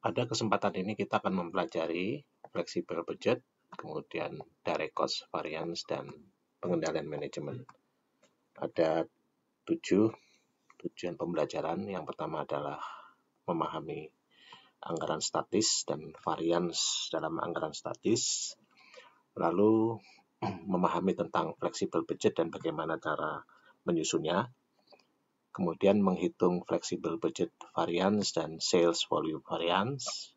Pada kesempatan ini kita akan mempelajari flexible budget, kemudian direct cost variance, dan pengendalian manajemen. Ada 7 tujuan pembelajaran. Yang pertama adalah memahami anggaran statis dan variance dalam anggaran statis, lalu memahami tentang flexible budget dan bagaimana cara menyusunnya, kemudian menghitung flexible budget variance dan sales volume variance,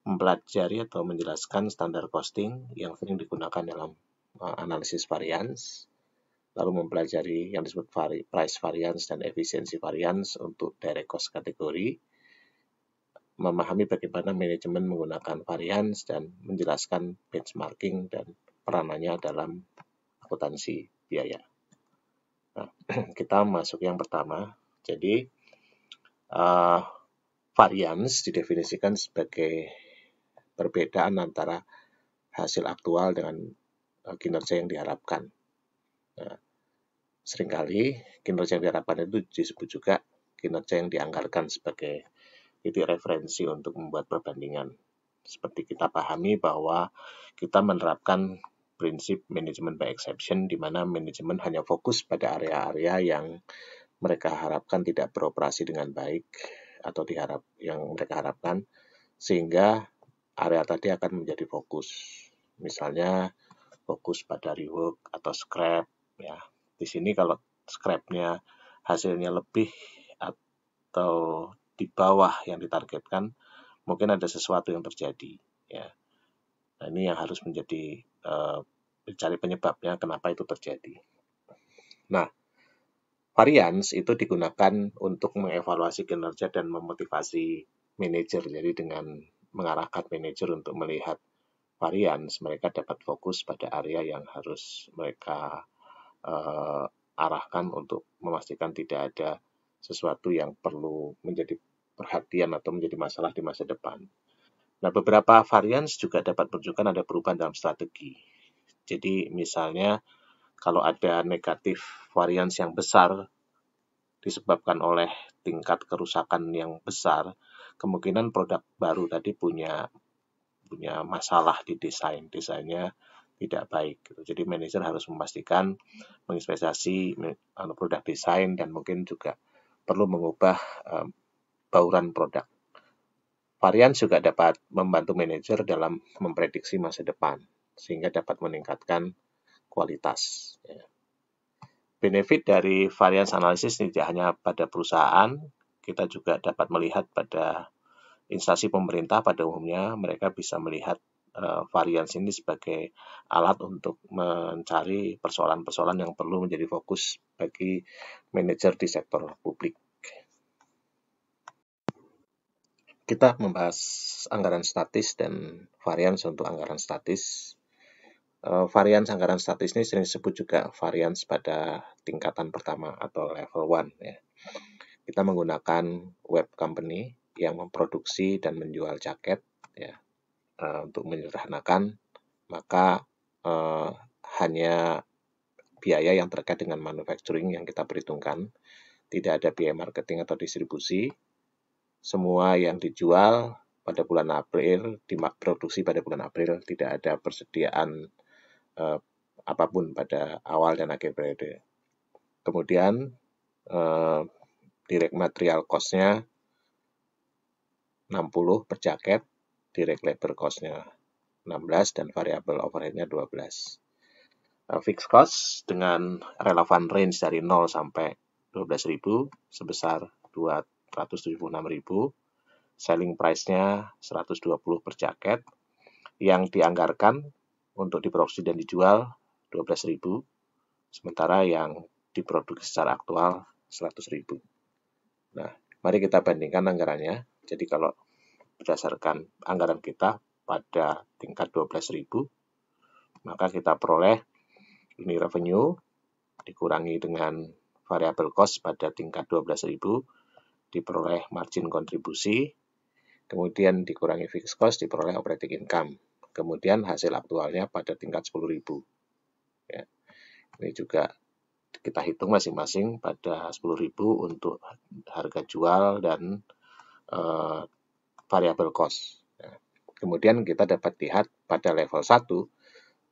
mempelajari atau menjelaskan standar costing yang sering digunakan dalam analisis variance, lalu mempelajari yang disebut price variance dan efisiensi variance untuk direct cost kategori, memahami bagaimana manajemen menggunakan variance dan menjelaskan benchmarking dan peranannya dalam akuntansi biaya. Nah, kita masuk yang pertama. Jadi variance didefinisikan sebagai perbedaan antara hasil aktual dengan kinerja yang diharapkan. Nah, seringkali kinerja yang diharapkan itu disebut juga kinerja yang dianggarkan sebagai titik referensi untuk membuat perbandingan. Seperti kita pahami bahwa kita menerapkan prinsip manajemen by exception, di mana manajemen hanya fokus pada area-area yang mereka harapkan tidak beroperasi dengan baik atau yang mereka harapkan, sehingga area tadi akan menjadi fokus. Misalnya fokus pada rework atau scrap, ya. Di sini kalau scrapnya hasilnya lebih atau di bawah yang ditargetkan, mungkin ada sesuatu yang terjadi, ya. Nah, ini yang harus menjadi mencari penyebabnya kenapa itu terjadi. Nah, variance itu digunakan untuk mengevaluasi kinerja dan memotivasi manajer. Jadi dengan mengarahkan manajer untuk melihat variance, mereka dapat fokus pada area yang harus mereka arahkan untuk memastikan tidak ada sesuatu yang perlu menjadi perhatian atau menjadi masalah di masa depan. Nah, beberapa variance juga dapat menunjukkan ada perubahan dalam strategi. Jadi misalnya kalau ada negatif variance yang besar disebabkan oleh tingkat kerusakan yang besar, kemungkinan produk baru tadi punya masalah di desainnya tidak baik. Jadi manajer harus memastikan menginvestasi produk desain dan mungkin juga perlu mengubah bauran produk. Variance juga dapat membantu manajer dalam memprediksi masa depan, sehingga dapat meningkatkan kualitas. Benefit dari variance analysis tidak hanya pada perusahaan, kita juga dapat melihat pada instansi pemerintah. Pada umumnya mereka bisa melihat variance ini sebagai alat untuk mencari persoalan-persoalan yang perlu menjadi fokus bagi manajer di sektor publik. Kita membahas anggaran statis dan variance untuk anggaran statis. Variance anggaran statis ini sering disebut juga variance pada tingkatan pertama atau level 1. Ya. Kita menggunakan web company yang memproduksi dan menjual jaket, ya. Untuk menyederhanakan, maka hanya biaya yang terkait dengan manufacturing yang kita perhitungkan, tidak ada biaya marketing atau distribusi. Semua yang dijual pada bulan April, diproduksi pada bulan April, tidak ada persediaan apapun pada awal dan akhir periode. Kemudian direct material cost-nya 60 per jaket, direct labor cost-nya 16, dan variable overhead-nya 12. Fixed cost dengan relevan range dari 0 sampai 12.000 sebesar 276.000. Selling price-nya 120 per jaket, yang dianggarkan untuk diproduksi dan dijual 12.000, sementara yang diproduksi secara aktual 100.000. Nah, mari kita bandingkan anggarannya. Jadi kalau berdasarkan anggaran kita pada tingkat 12.000, maka kita peroleh ini revenue dikurangi dengan variable cost pada tingkat 12.000, diperoleh margin kontribusi, kemudian dikurangi fixed cost, diperoleh operating income. Kemudian hasil aktualnya pada tingkat 10.000. Ya. Ini juga kita hitung masing-masing pada 10.000 untuk harga jual dan variable cost. Nah, kemudian kita dapat lihat pada level 1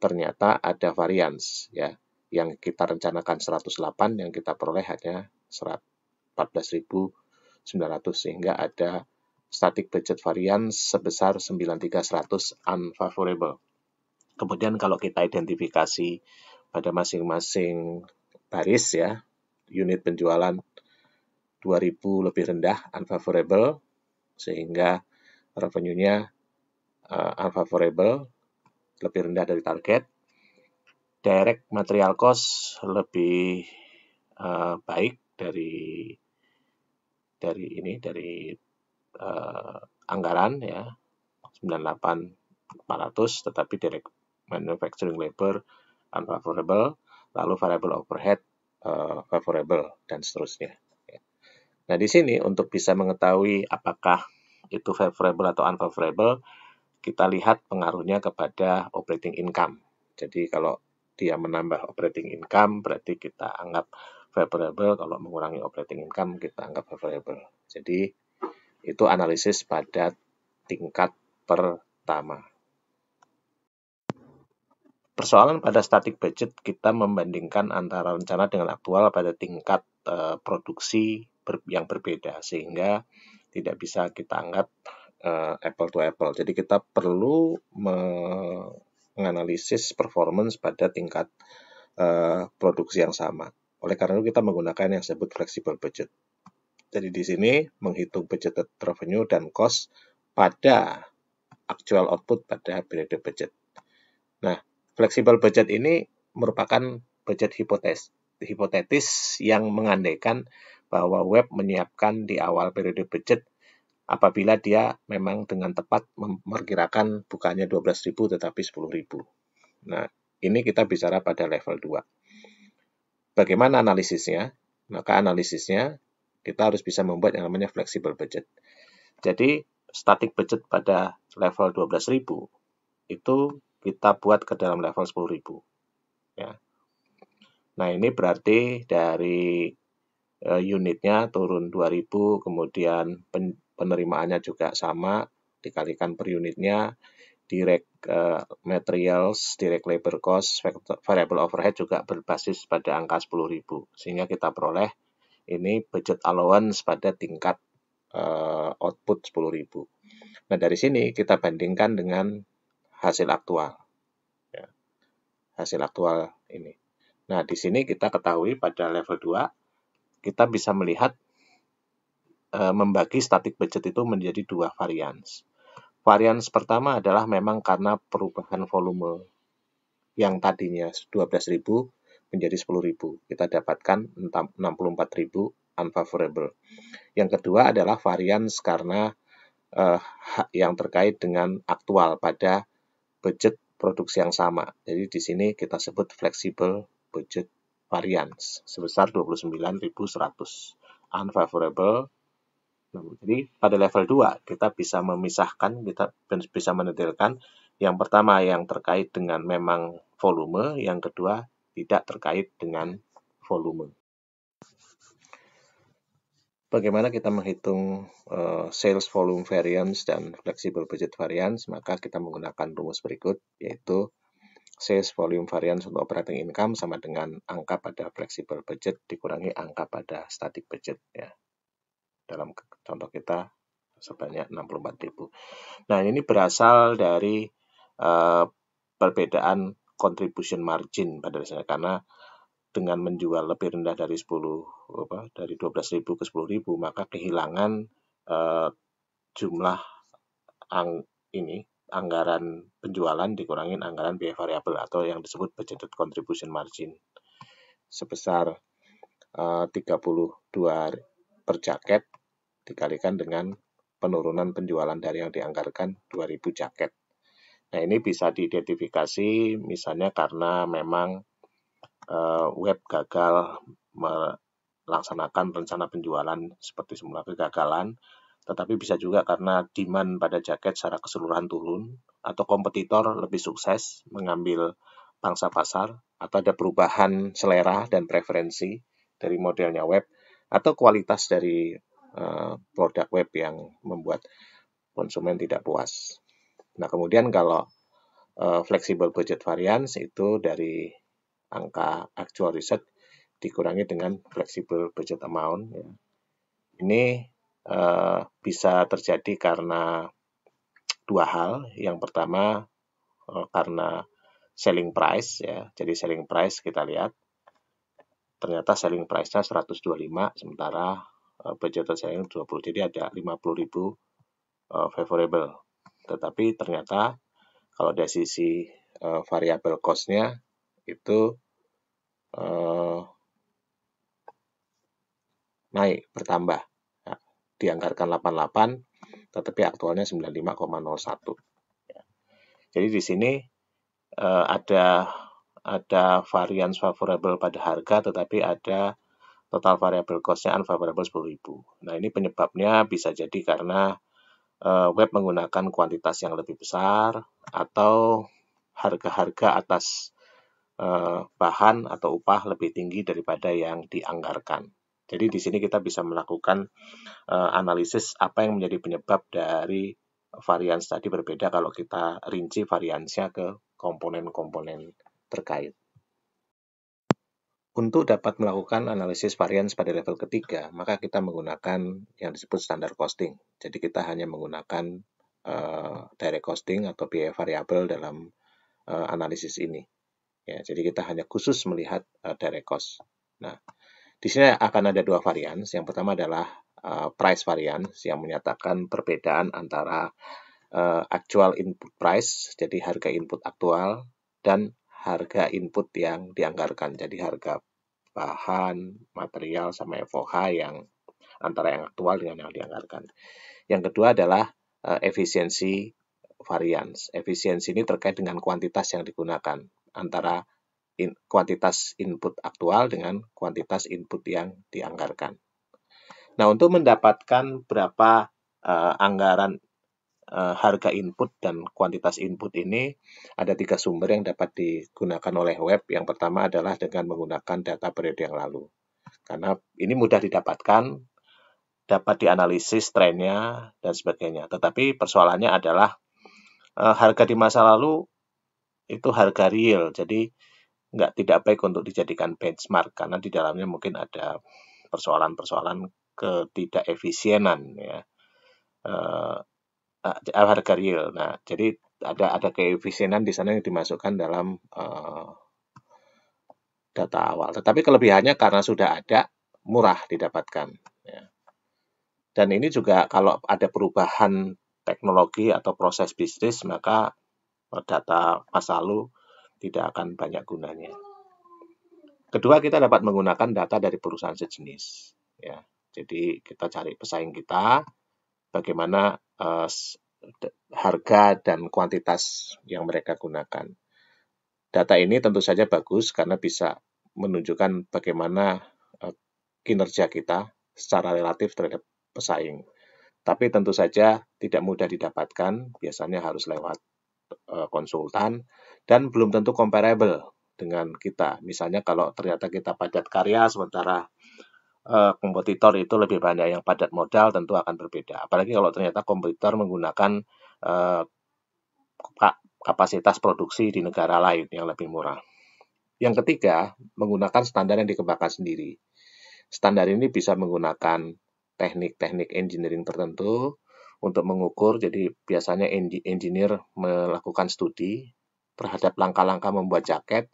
ternyata ada variance ya, yang kita rencanakan 108 yang kita peroleh hanya 14.900 sehingga ada static budget variance sebesar 93.100 unfavorable. Kemudian kalau kita identifikasi pada masing-masing baris ya, unit penjualan 2.000 lebih rendah unfavorable sehingga revenue-nya unfavorable lebih rendah dari target. Direct material cost lebih baik dari anggaran ya 98.400, tetapi direct manufacturing labor unfavorable, lalu variable overhead favorable dan seterusnya. Nah, di sini untuk bisa mengetahui apakah itu favorable atau unfavorable, kita lihat pengaruhnya kepada operating income. Jadi kalau dia menambah operating income berarti kita anggap favorable, kalau mengurangi operating income kita anggap favorable. Jadi itu analisis pada tingkat pertama. Persoalan pada static budget, kita membandingkan antara rencana dengan aktual pada tingkat produksi yang berbeda, sehingga tidak bisa kita anggap apple to apple. Jadi kita perlu menganalisis performance pada tingkat produksi yang sama. Oleh karena itu kita menggunakan yang disebut flexible budget. Jadi di sini menghitung budgeted revenue dan cost pada actual output pada periode budget. Nah, flexible budget ini merupakan budget hipotetis yang mengandaikan bahwa web menyiapkan di awal periode budget apabila dia memang dengan tepat memperkirakan bukannya 12.000 tetapi 10.000. Nah, ini kita bicara pada level 2. Bagaimana analisisnya? Maka analisisnya kita harus bisa membuat yang namanya flexible budget. Jadi, static budget pada level 12.000 itu kita buat ke dalam level 10.000. Ya. Nah, ini berarti dari unitnya turun 2.000, kemudian penerimaannya juga sama, dikalikan per unitnya, direct materials, direct labor cost, variable overhead juga berbasis pada angka 10.000. Sehingga kita peroleh ini budget allowance pada tingkat output 10.000. Nah, dari sini kita bandingkan dengan hasil aktual. Ya. Hasil aktual ini. Nah, di sini kita ketahui pada level 2, kita bisa melihat membagi static budget itu menjadi 2 varians. Varians pertama adalah memang karena perubahan volume yang tadinya 12.000 menjadi 10.000. Kita dapatkan 64.000 unfavorable. Yang kedua adalah varians karena yang terkait dengan aktual pada budget produksi yang sama. Jadi di sini kita sebut flexible budget variance sebesar 29.100 unfavorable. Jadi pada level 2 kita bisa memisahkan, kita bisa mendetailkan. Yang pertama yang terkait dengan memang volume, yang kedua tidak terkait dengan volume. Bagaimana kita menghitung sales volume variance dan flexible budget variance? Maka kita menggunakan rumus berikut, yaitu sales volume variance untuk operating income sama dengan angka pada flexible budget dikurangi angka pada static budget. Ya. Dalam contoh kita sebanyak 64.000. Nah, ini berasal dari perbedaan contribution margin pada dasarnya, karena dengan menjual lebih rendah dari 12.000 ke 10.000, maka kehilangan jumlah anggaran penjualan dikurangi anggaran biaya variabel atau yang disebut budgeted contribution margin sebesar 32 per jaket dikalikan dengan penurunan penjualan dari yang dianggarkan 2.000 jaket. Nah, ini bisa diidentifikasi misalnya karena memang web gagal melaksanakan rencana penjualan seperti semula, kegagalan, tetapi bisa juga karena demand pada jaket secara keseluruhan turun, atau kompetitor lebih sukses mengambil pangsa pasar, atau ada perubahan selera dan preferensi dari modelnya web, atau kualitas dari produk web yang membuat konsumen tidak puas. Nah, kemudian kalau flexible budget variance itu dari angka actual result dikurangi dengan flexible budget amount. Ya. Ini bisa terjadi karena dua hal. Yang pertama karena selling price, ya. Jadi selling price kita lihat ternyata selling price-nya 125 sementara budgeted selling 20. Jadi ada 50.000 favorable. Tetapi ternyata kalau dari sisi variable cost-nya itu naik, bertambah. Nah, dianggarkan 88, tetapi aktualnya 95,01. Jadi di sini ada variance favorable pada harga, tetapi ada total variable cost-nya unfavorable 10.000. Nah, ini penyebabnya bisa jadi karena web menggunakan kuantitas yang lebih besar atau harga-harga atas bahan atau upah lebih tinggi daripada yang dianggarkan. Jadi di sini kita bisa melakukan analisis apa yang menjadi penyebab dari varians tadi berbeda kalau kita rinci variansnya ke komponen-komponen terkait. Untuk dapat melakukan analisis varians pada level ketiga, maka kita menggunakan yang disebut standar costing. Jadi kita hanya menggunakan direct costing atau biaya variabel dalam analisis ini. Ya, jadi kita hanya khusus melihat direct cost. Nah, di sini akan ada dua varians. Yang pertama adalah price variance yang menyatakan perbedaan antara actual input price, jadi harga input aktual, dan harga input yang dianggarkan, jadi harga bahan, material, sama FOH yang antara yang aktual dengan yang dianggarkan. Yang kedua adalah efisiensi variance. Efisiensi ini terkait dengan kuantitas yang digunakan, antara kuantitas input aktual dengan kuantitas input yang dianggarkan. Nah, untuk mendapatkan berapa anggaran harga input dan kuantitas input ini, ada 3 sumber yang dapat digunakan oleh web. Yang pertama adalah dengan menggunakan data periode yang lalu. Karena ini mudah didapatkan, dapat dianalisis trennya, dan sebagainya. Tetapi persoalannya adalah harga di masa lalu itu harga real, jadi tidak baik untuk dijadikan benchmark, karena di dalamnya mungkin ada persoalan-persoalan ketidakefisienan, ya. Harga real. Nah, jadi ada keefisienan di sana yang dimasukkan dalam data awal. Tetapi kelebihannya karena sudah ada, murah didapatkan. Ya. Dan ini juga kalau ada perubahan teknologi atau proses bisnis, maka data masa lalu tidak akan banyak gunanya. Kedua, kita dapat menggunakan data dari perusahaan sejenis. Ya. Jadi kita cari pesaing kita, bagaimana harga dan kuantitas yang mereka gunakan. Data ini tentu saja bagus karena bisa menunjukkan bagaimana kinerja kita secara relatif terhadap pesaing. Tapi tentu saja tidak mudah didapatkan, biasanya harus lewat konsultan dan belum tentu comparable dengan kita. Misalnya kalau ternyata kita padat karya sementara kompetitor itu lebih banyak yang padat modal, tentu akan berbeda. Apalagi kalau ternyata kompetitor menggunakan kapasitas produksi di negara lain yang lebih murah. Yang ketiga, menggunakan standar yang dikembangkan sendiri. Standar ini bisa menggunakan teknik-teknik engineering tertentu untuk mengukur. Jadi biasanya engineer melakukan studi terhadap langkah-langkah membuat jaket.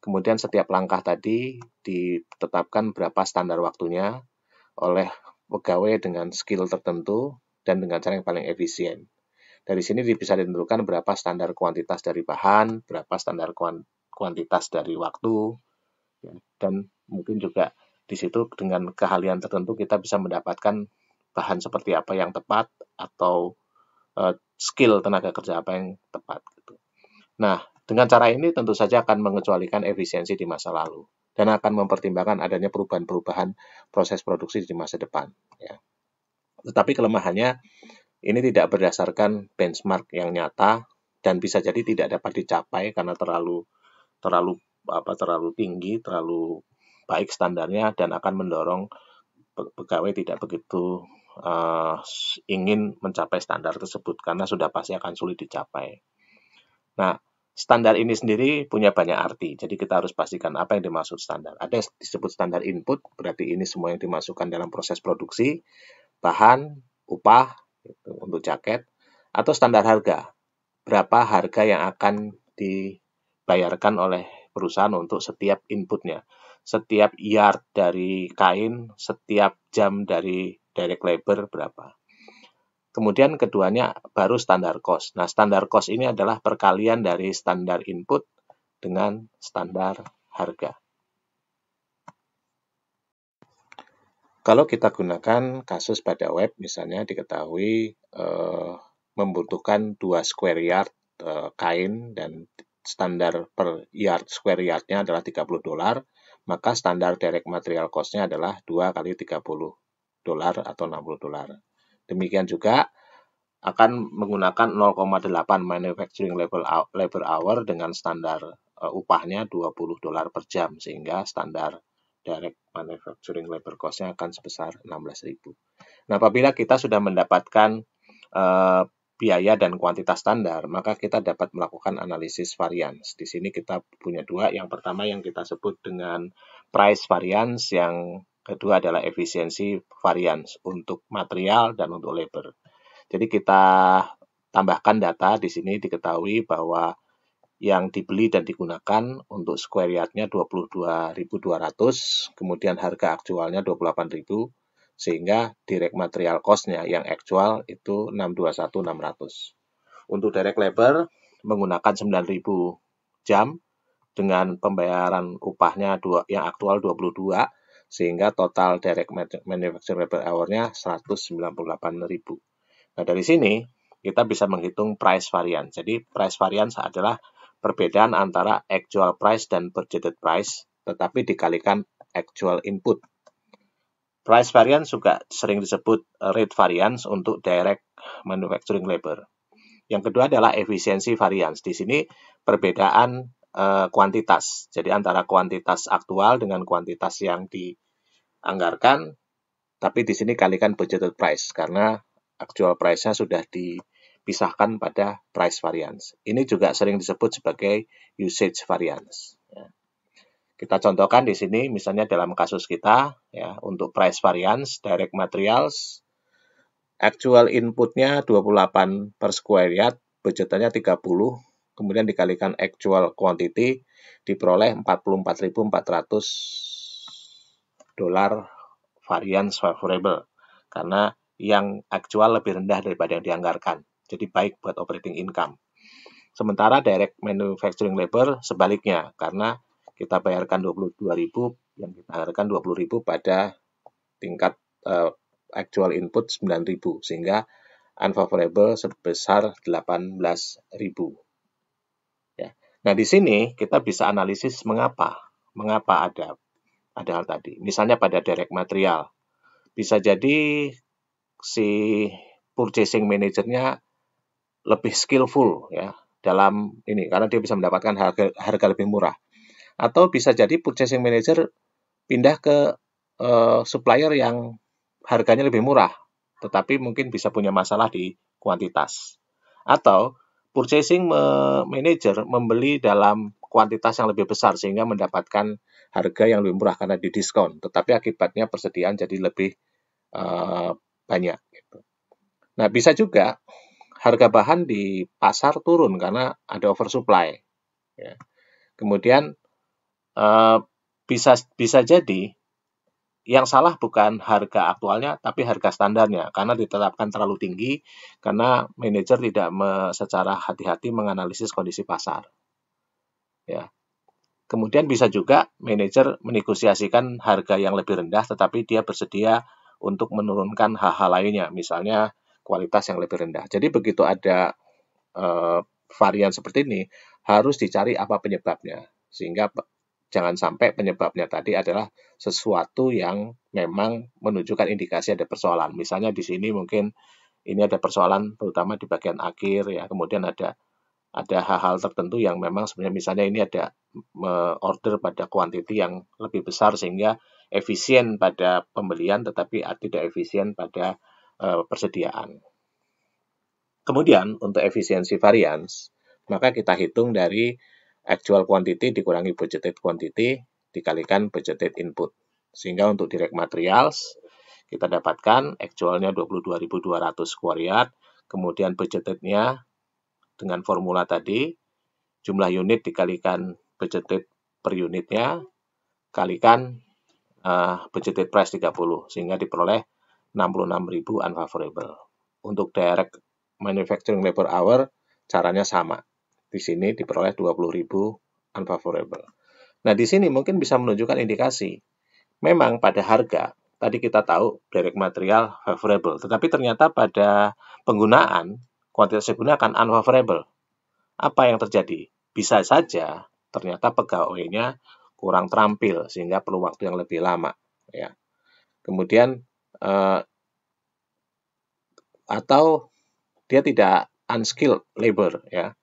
Kemudian setiap langkah tadi ditetapkan berapa standar waktunya oleh pegawai dengan skill tertentu dan dengan cara yang paling efisien. Dari sini bisa ditentukan berapa standar kuantitas dari bahan, berapa standar kuantitas dari waktu, dan mungkin juga di situ dengan keahlian tertentu kita bisa mendapatkan bahan seperti apa yang tepat atau skill tenaga kerja apa yang tepat. Nah, dengan cara ini tentu saja akan mengecualikan efisiensi di masa lalu dan akan mempertimbangkan adanya perubahan-perubahan proses produksi di masa depan. Ya. Tetapi kelemahannya ini tidak berdasarkan benchmark yang nyata dan bisa jadi tidak dapat dicapai karena terlalu tinggi, terlalu baik standarnya dan akan mendorong pegawai tidak begitu ingin mencapai standar tersebut karena sudah pasti akan sulit dicapai. Nah, standar ini sendiri punya banyak arti, jadi kita harus pastikan apa yang dimaksud standar. Ada yang disebut standar input, berarti ini semua yang dimasukkan dalam proses produksi, bahan, upah gitu, untuk jaket, atau standar harga, berapa harga yang akan dibayarkan oleh perusahaan untuk setiap inputnya, setiap yard dari kain, setiap jam dari direct labor berapa. Kemudian keduanya baru standar cost. Nah, standar cost ini adalah perkalian dari standar input dengan standar harga. Kalau kita gunakan kasus pada web, misalnya diketahui membutuhkan 2 square yard kain dan standar per yard square yardnya adalah $30, maka standar direct material cost-nya adalah 2 kali $30 atau $60. Demikian juga akan menggunakan 0,8 manufacturing labor hour dengan standar upahnya $20 per jam, sehingga standar direct manufacturing labor cost-nya akan sebesar 16.000. Nah, apabila kita sudah mendapatkan biaya dan kuantitas standar, maka kita dapat melakukan analisis variance. Di sini kita punya dua. Yang pertama yang kita sebut dengan price variance, yang kedua adalah efisiensi variance untuk material dan untuk labor. Jadi kita tambahkan data di sini, diketahui bahwa yang dibeli dan digunakan untuk square yard-nya 22.200, kemudian harga aktualnya 28.000, sehingga direct material cost-nya yang actual itu 621.600. Untuk direct labor menggunakan 9.000 jam dengan pembayaran upahnya yang aktual 22, sehingga total direct manufacturing labor hour-nya 198.000. Nah, dari sini kita bisa menghitung price variance. Jadi, price variance adalah perbedaan antara actual price dan budgeted price, tetapi dikalikan actual input. Price variance juga sering disebut rate variance untuk direct manufacturing labor. Yang kedua adalah efisiensi variance. Di sini perbedaan kuantitas. Jadi, antara kuantitas aktual dengan kuantitas yang dianggarkan, tapi di sini kalikan budgeted price karena actual price-nya sudah dipisahkan pada price variance. Ini juga sering disebut sebagai usage variance. Ya. Kita contohkan di sini, misalnya dalam kasus kita, ya, untuk price variance, direct materials, actual inputnya 28 per square yard, budgetannya 30, kemudian dikalikan actual quantity, diperoleh $44.400 variance favorable, karena yang actual lebih rendah daripada yang dianggarkan. Jadi baik buat operating income. Sementara direct manufacturing labor sebaliknya, karena kita bayarkan 22.000, yang kita anggarkan 20.000 pada tingkat actual input 9.000, sehingga unfavorable sebesar 18.000. Ya. Nah, di sini kita bisa analisis mengapa ada hal tadi. Misalnya pada direct material, bisa jadi si purchasing manajernya lebih skillful ya dalam ini karena dia bisa mendapatkan harga lebih murah. Atau bisa jadi purchasing manager pindah ke supplier yang harganya lebih murah, tetapi mungkin bisa punya masalah di kuantitas. Atau purchasing manager membeli dalam kuantitas yang lebih besar sehingga mendapatkan harga yang lebih murah karena didiskon, tetapi akibatnya persediaan jadi lebih banyak. Gitu. Nah, bisa juga harga bahan di pasar turun karena ada oversupply. Ya. Kemudian bisa jadi yang salah bukan harga aktualnya, tapi harga standarnya karena ditetapkan terlalu tinggi karena manajer tidak secara hati-hati menganalisis kondisi pasar. Ya. Kemudian bisa juga manajer menegosiasikan harga yang lebih rendah, tetapi dia bersedia untuk menurunkan hal-hal lainnya, misalnya kualitas yang lebih rendah. Jadi begitu ada varian seperti ini, harus dicari apa penyebabnya, sehingga jangan sampai penyebabnya tadi adalah sesuatu yang memang menunjukkan indikasi ada persoalan. Misalnya di sini mungkin ini ada persoalan terutama di bagian akhir ya, kemudian ada hal-hal tertentu yang memang sebenarnya misalnya ini ada order pada kuantiti yang lebih besar sehingga efisien pada pembelian tetapi tidak efisien pada persediaan. Kemudian untuk efisiensi variance, maka kita hitung dari actual quantity dikurangi budgeted quantity dikalikan budgeted input. Sehingga untuk direct materials kita dapatkan actualnya 22.200 square yard, kemudian budgetednya dengan formula tadi, jumlah unit dikalikan budgeted per unitnya, kalikan budgeted price 30, sehingga diperoleh 66.000 unfavorable. Untuk direct manufacturing labor hour, caranya sama. Di sini diperoleh 20.000 unfavorable. Nah, di sini mungkin bisa menunjukkan indikasi. Memang pada harga, tadi kita tahu direct material favorable, tetapi ternyata pada penggunaan, kuantitas digunakan unfavorable. Apa yang terjadi? Bisa saja ternyata pegawainya kurang terampil, sehingga perlu waktu yang lebih lama. Ya. Kemudian, atau dia tidak unskilled labor, ya,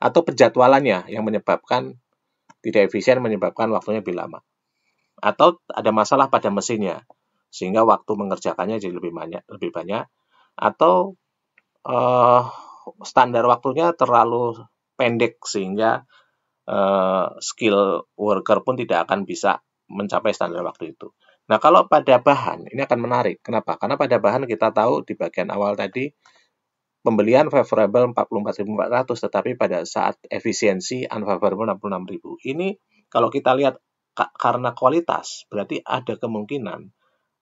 atau penjadwalannya yang menyebabkan tidak efisien, menyebabkan waktunya lebih lama, atau ada masalah pada mesinnya sehingga waktu mengerjakannya jadi lebih banyak, atau standar waktunya terlalu pendek sehingga skill worker pun tidak akan bisa mencapai standar waktu itu. Nah, kalau pada bahan, ini akan menarik. Kenapa? Karena pada bahan kita tahu di bagian awal tadi, pembelian favorable 44.400, tetapi pada saat efisiensi unfavorable 66.000. Ini kalau kita lihat karena kualitas, berarti ada kemungkinan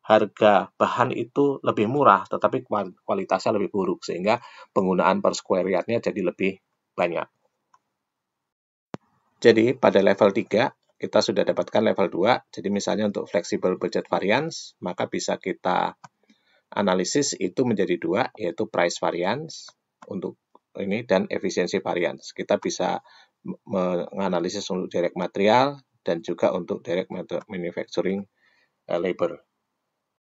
harga bahan itu lebih murah, tetapi kualitasnya lebih buruk, sehingga penggunaan per square yard-nya jadi lebih banyak. Jadi pada level 3, kita sudah dapatkan level 2. Jadi misalnya untuk flexible budget variance, maka bisa kita analisis itu menjadi 2, yaitu price variance untuk ini dan efisiensi variance. Kita bisa menganalisis untuk direct material dan juga untuk direct manufacturing labor.